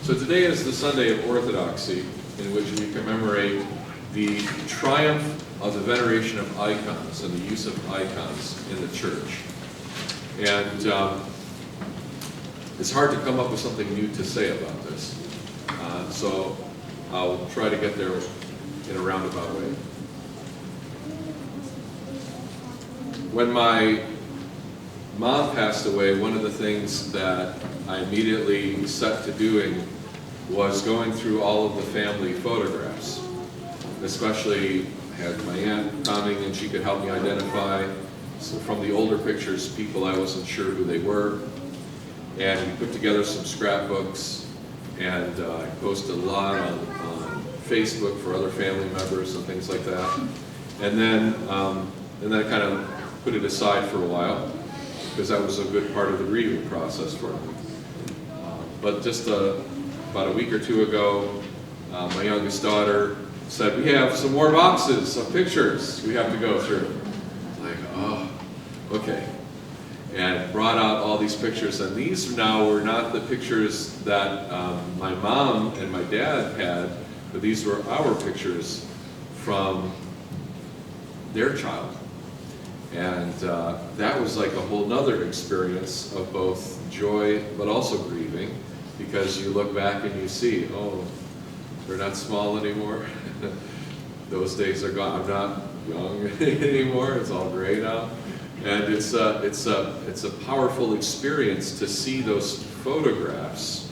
So today is the Sunday of Orthodoxy, in which we commemorate the triumph of the veneration of icons and the use of icons in the church. And it's hard to come up with something new to say about this. So I'll try to get there in a roundabout way. When my mom passed away, one of the things that I immediately set to doing was going through all of the family photographs. Especially, I had my aunt coming and she could help me identify, so from the older pictures, people I wasn't sure who they were. And we put together some scrapbooks, and I posted a lot on Facebook for other family members and things like that. And then I kind of put it aside for a while, because that was a good part of the grieving process for me. But just about a week or two ago, my youngest daughter said, "We have some more boxes of pictures we have to go through." Like, oh, okay. And brought out all these pictures, and these now were not the pictures that my mom and my dad had, but these were our pictures from their childhood. And that was like a whole nother experience of both joy but also grieving, because you look back and you see, oh, they're not small anymore. Those days are gone. I'm not young anymore. It's all gray now. And it's a powerful experience to see those photographs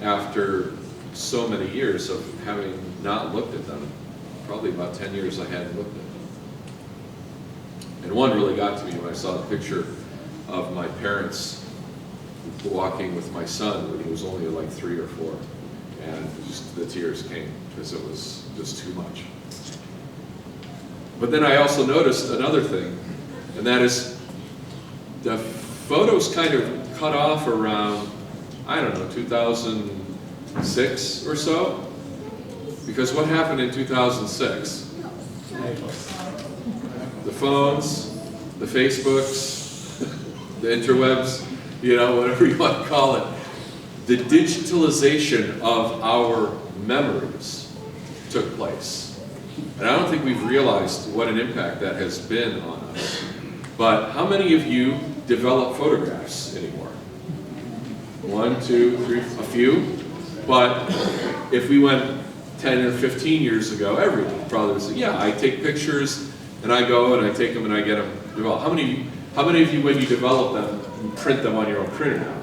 after so many years of having not looked at them. Probably about 10 years I hadn't looked at them. And one really got to me when I saw the picture of my parents walking with my son when he was only like 3 or 4. And just the tears came because it was just too much. But then I also noticed another thing, and that is the photos kind of cut off around, I don't know, 2006 or so. Because what happened in 2006? The phones, the Facebooks, the interwebs, you know, whatever you want to call it. The digitalization of our memories took place. And I don't think we've realized what an impact that has been on us. But how many of you develop photographs anymore? 1, 2, 3, a few. But if we went 10 or 15 years ago, everyone probably would say, yeah, I take pictures and I go and I take them and I get them developed. How many of you, when you develop them, you print them on your own printer now?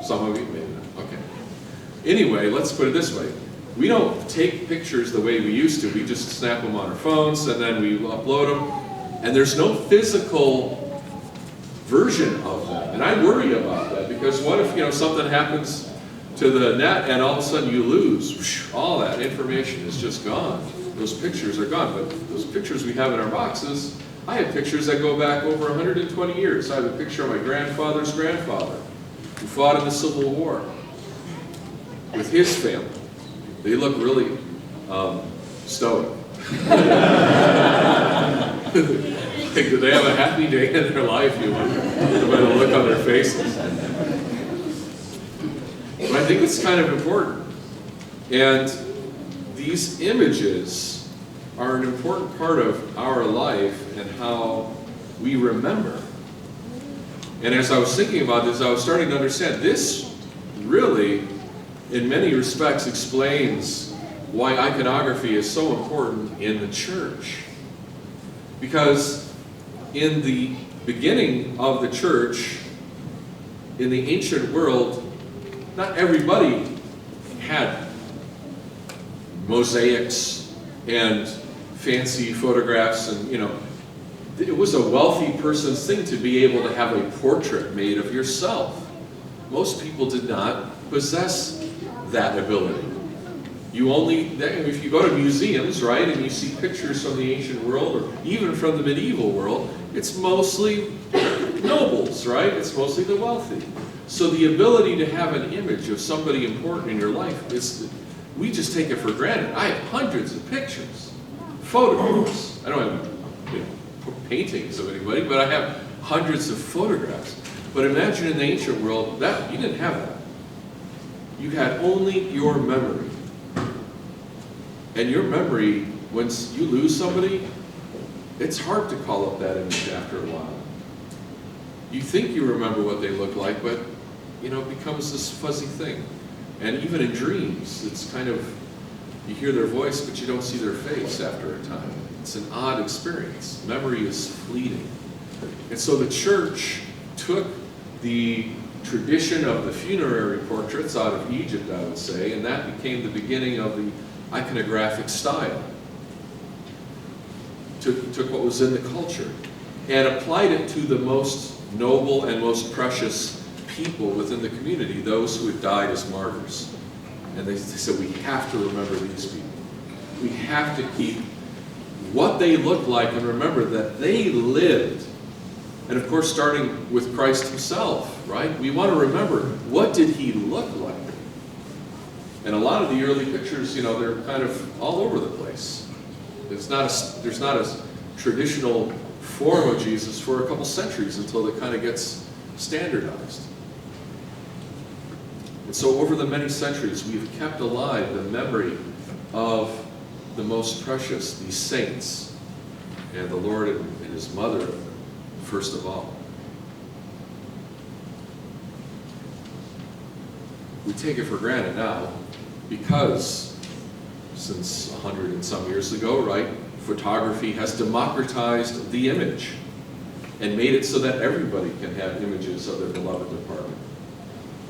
Some of you, maybe not. Okay. Anyway, let's put it this way. We don't take pictures the way we used to. We just snap them on our phones and then we upload them. And there's no physical version of them. And I worry about that, because what if, something happens to the net and all of a sudden you lose all that information is just gone. Those pictures are gone. But those pictures we have in our boxes, I have pictures that go back over 120 years. I have a picture of my grandfather's grandfather who fought in the Civil War with his family. They look really stoic. Like, do they have a happy day in their life? You wonder by the look on their faces. But I think it's kind of important. And these images are an important part of our life and how we remember. And as I was thinking about this, I was starting to understand this really, in many respects, explains why iconography is so important in the church. Because in the beginning of the church, in the ancient world, not everybody had mosaics and fancy photographs, and it was a wealthy person's thing to be able to have a portrait made of yourself. Most people did not possess that ability. If you go to museums, right, and you see pictures from the ancient world, or even from the medieval world, it's mostly nobles, right? It's mostly the wealthy. So the ability to have an image of somebody important in your life, we just take it for granted. I have hundreds of pictures, photographs. I don't have paintings of anybody, but I have hundreds of photographs. But imagine in the ancient world, that you didn't have that. You had only your memory. And your memory, once you lose somebody, it's hard to call up that image after a while. You think you remember what they look like, but it becomes this fuzzy thing. And even in dreams, it's kind of, you hear their voice, but you don't see their face after a time. It's an odd experience. Memory is fleeting. And so the church took the tradition of the funerary portraits out of Egypt, I would say, and that became the beginning of the iconographic style. Took what was in the culture and applied it to the most noble and most precious people within the community, those who had died as martyrs. And they said, we have to remember these people. We have to keep what they looked like and remember that they lived. And of course, starting with Christ himself, right? We want to remember, what did he look like? And a lot of the early pictures, they're kind of all over the place. There's not a traditional form of Jesus for a couple centuries until it kind of gets standardized. And so over the many centuries, we've kept alive the memory of the most precious, these saints, and the Lord and his mother, first of all. We take it for granted now because since 100 and some years ago, right, photography has democratized the image and made it so that everybody can have images of their beloved departed.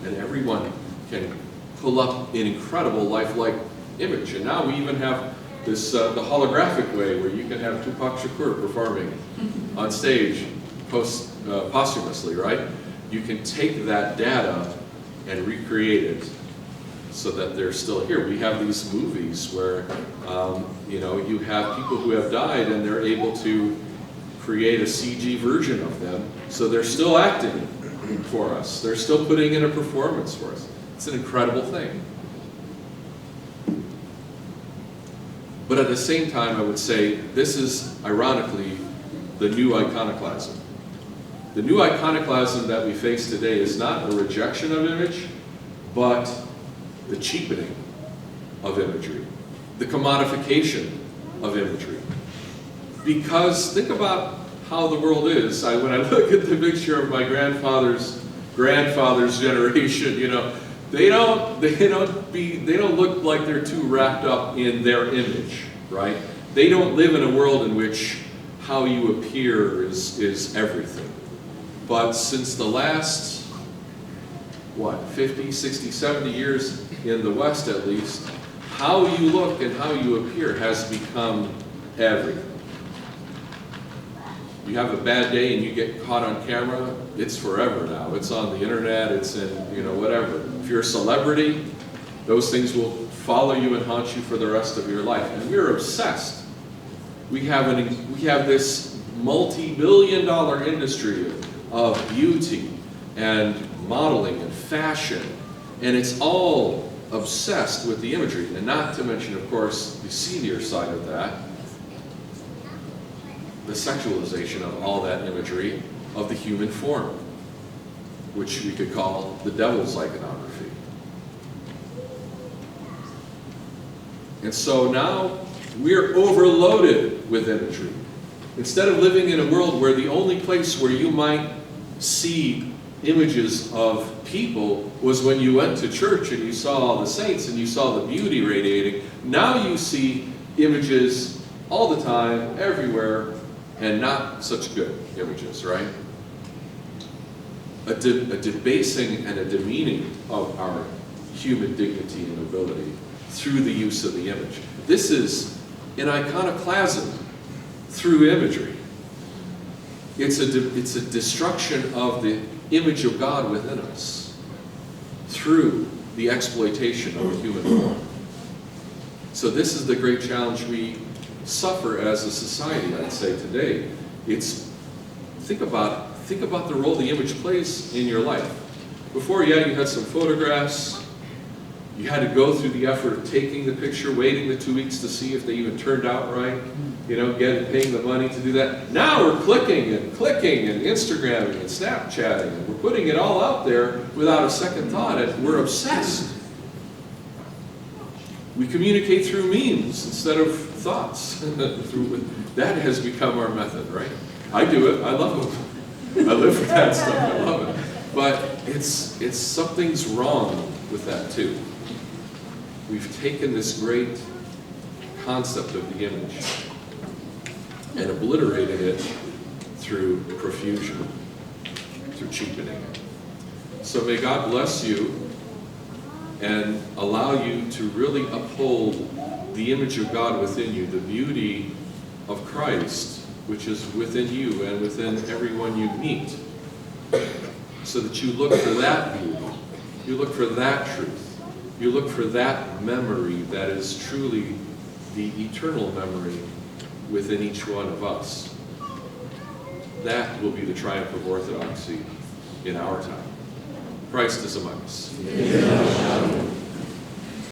And everyone can pull up an incredible lifelike image. And now we even have this the holographic way where you can have Tupac Shakur performing on stage posthumously, right? You can take that data and recreate it so that they're still here. We have these movies where you have people who have died and they're able to create a CG version of them, so they're still acting for us. They're still putting in a performance for us. It's an incredible thing. But at the same time, I would say this is, ironically, the new iconoclasm. The new iconoclasm that we face today is not a rejection of image, but the cheapening of imagery, the commodification of imagery. Because think about how the world is. When I look at the picture of my grandfather's generation, they don't look like they're too wrapped up in their image, right? They don't live in a world in which how you appear is everything. But since the last, 50, 60, 70 years in the West at least, how you look and how you appear has become everything. You have a bad day and you get caught on camera, it's forever now. It's on the internet, it's in, whatever. If you're a celebrity, those things will follow you and haunt you for the rest of your life. And we're obsessed. We have this multi-billion-dollar industry of beauty and modeling and fashion, and it's all obsessed with the imagery. And not to mention, of course, the seedier side of that, the sexualization of all that imagery of the human form, which we could call the devil's iconography. And so now we're overloaded with imagery. Instead of living in a world where the only place where you might see images of people was when you went to church and you saw all the saints and you saw the beauty radiating, now you see images all the time, everywhere, and not such good images, right? A debasing and a demeaning of our human dignity and nobility through the use of the image. This is an iconoclasm through imagery. It's a destruction of the image of God within us through the exploitation of a human form. So this is the great challenge we suffer as a society, I'd say, today. Think about the role the image plays in your life. Before, you had some photographs. You had to go through the effort of taking the picture, waiting the 2 weeks to see if they even turned out right, paying the money to do that. Now we're clicking and Instagramming and Snapchatting, and we're putting it all out there without a second thought, and we're obsessed We communicate through memes instead of thoughts. That has become our method, right? I do it. I love it. I live for that stuff. I love it. But it's something's wrong with that too. We've taken this great concept of the image and obliterated it through profusion, through cheapening it. So may God bless you and allow you to really uphold the image of God within you, the beauty of Christ, which is within you and within everyone you meet, so that you look for that beauty, you look for that truth, you look for that memory that is truly the eternal memory within each one of us. That will be the triumph of orthodoxy in our time. Christ is among us.